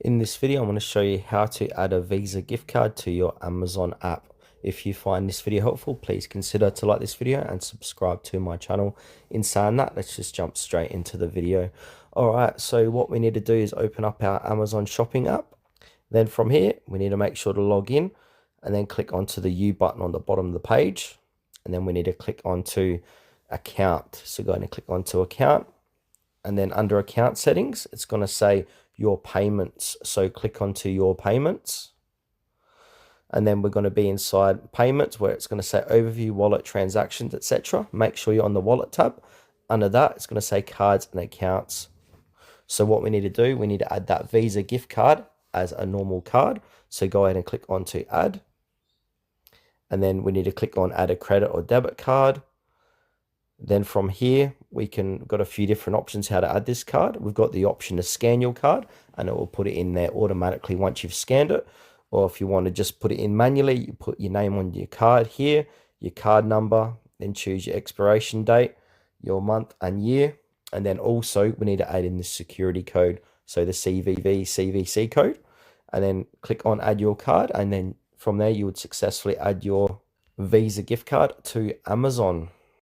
In this video, I'm going to show you how to add a Visa gift card to your Amazon app. If you find this video helpful, please consider to like this video and subscribe to my channel. In saying that, let's just jump straight into the video. Alright, so what we need to do is open up our Amazon shopping app. Then from here, we need to make sure to log in and then click onto the U button on the bottom of the page. And then we need to click onto account. So go ahead and click onto account. And then under account settings, it's going to say your payments. So click onto your payments. And then we're going to be inside payments where it's going to say overview, wallet, transactions, etc. Make sure you're on the wallet tab. Under that, it's going to say cards and accounts. So what we need to do, we need to add that Visa gift card as a normal card. So go ahead and click onto add. And then we need to click on add a credit or debit card. Then from here, got a few different options how to add this card. We've got the option to scan your card and it will put it in there automatically once you've scanned it. Or if you want to just put it in manually, you put your name on your card here, your card number, then choose your expiration date, your month and year. And then also we need to add in the security code. So the CVC code, and then click on add your card. And then from there, you would successfully add your Visa gift card to Amazon.